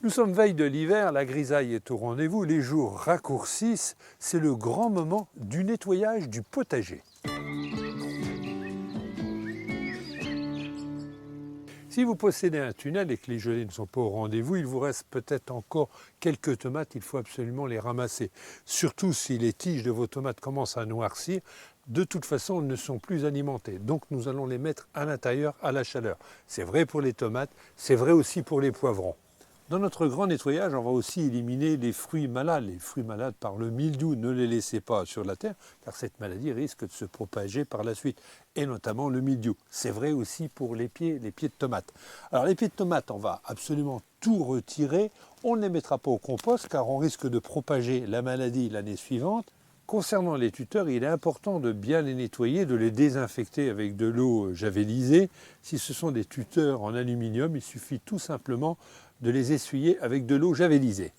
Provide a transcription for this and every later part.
Nous sommes veille de l'hiver, la grisaille est au rendez-vous, les jours raccourcissent, c'est le grand moment du nettoyage du potager. Si vous possédez un tunnel et que les gelées ne sont pas au rendez-vous, il vous reste peut-être encore quelques tomates, il faut absolument les ramasser. Surtout si les tiges de vos tomates commencent à noircir, de toute façon elles ne sont plus alimentées. Donc nous allons les mettre à l'intérieur à la chaleur. C'est vrai pour les tomates, c'est vrai aussi pour les poivrons. Dans notre grand nettoyage, on va aussi éliminer les fruits malades. Les fruits malades par le mildiou, ne les laissez pas sur la terre, car cette maladie risque de se propager par la suite, et notamment le mildiou. C'est vrai aussi pour les pieds de tomates. Alors les pieds de tomates, on va absolument tout retirer. On ne les mettra pas au compost, car on risque de propager la maladie l'année suivante. Concernant les tuteurs, il est important de bien les nettoyer, de les désinfecter avec de l'eau javelisée. Si ce sont des tuteurs en aluminium, il suffit tout simplement de les essuyer avec de l'eau javelisée.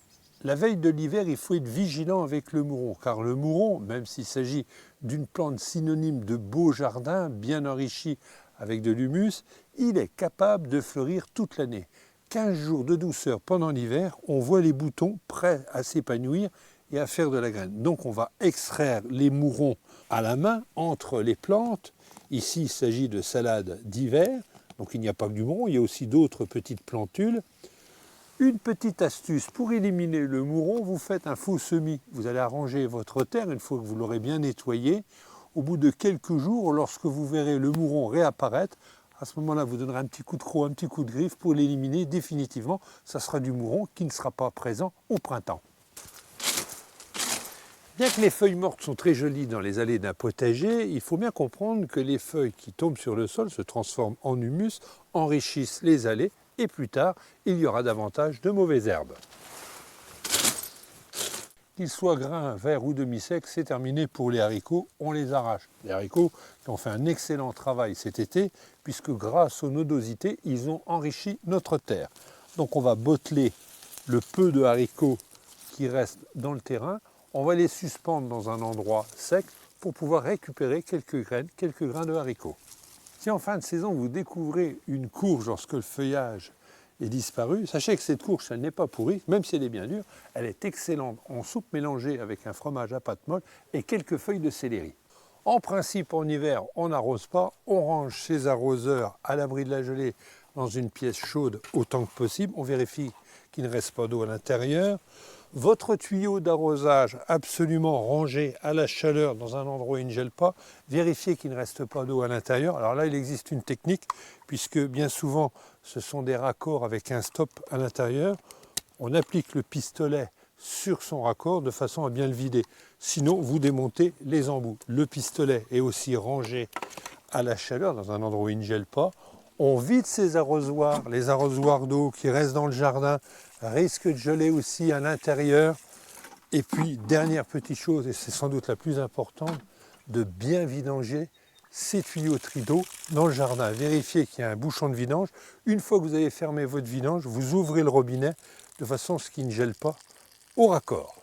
La veille de l'hiver, il faut être vigilant avec le mouron, car le mouron, même s'il s'agit d'une plante synonyme de beau jardin, bien enrichi avec de l'humus, il est capable de fleurir toute l'année. 15 jours de douceur pendant l'hiver, on voit les boutons prêts à s'épanouir et à faire de la graine. Donc on va extraire les mourons à la main entre les plantes. Ici, il s'agit de salade d'hiver, donc il n'y a pas que du mouron, il y a aussi d'autres petites plantules. Une petite astuce, pour éliminer le mouron, vous faites un faux semis. Vous allez arranger votre terre une fois que vous l'aurez bien nettoyé. Au bout de quelques jours, lorsque vous verrez le mouron réapparaître, à ce moment-là, vous donnerez un petit coup de croc, un petit coup de griffe pour l'éliminer définitivement. Ça sera du mouron qui ne sera pas présent au printemps. Bien que les feuilles mortes sont très jolies dans les allées d'un potager, il faut bien comprendre que les feuilles qui tombent sur le sol se transforment en humus, enrichissent les allées et plus tard, il y aura davantage de mauvaises herbes. Qu'ils soient grains, verts ou demi-secs, c'est terminé pour les haricots, on les arrache. Les haricots qui ont fait un excellent travail cet été, puisque grâce aux nodosités, ils ont enrichi notre terre. Donc on va botteler le peu de haricots qui restent dans le terrain, on va les suspendre dans un endroit sec pour pouvoir récupérer quelques grains de haricots. Si en fin de saison vous découvrez une courge lorsque le feuillage est disparu, sachez que cette courge, elle n'est pas pourrie, même si elle est bien dure, elle est excellente en soupe mélangée avec un fromage à pâte molle et quelques feuilles de céleri. En principe, en hiver, on n'arrose pas, on range ses arroseurs à l'abri de la gelée dans une pièce chaude autant que possible, on vérifie qu'il ne reste pas d'eau à l'intérieur. Votre tuyau d'arrosage absolument rangé à la chaleur dans un endroit où il ne gèle pas, vérifiez qu'il ne reste pas d'eau à l'intérieur. Alors là, il existe une technique, puisque bien souvent, ce sont des raccords avec un stop à l'intérieur. On applique le pistolet sur son raccord de façon à bien le vider. Sinon, vous démontez les embouts. Le pistolet est aussi rangé à la chaleur dans un endroit où il ne gèle pas. On vide ces arrosoirs, les arrosoirs d'eau qui restent dans le jardin risquent de geler aussi à l'intérieur. Et puis, dernière petite chose, et c'est sans doute la plus importante, de bien vidanger ces tuyauteries d'eau dans le jardin. Vérifiez qu'il y a un bouchon de vidange. Une fois que vous avez fermé votre vidange, vous ouvrez le robinet de façon à ce qu'il ne gèle pas au raccord.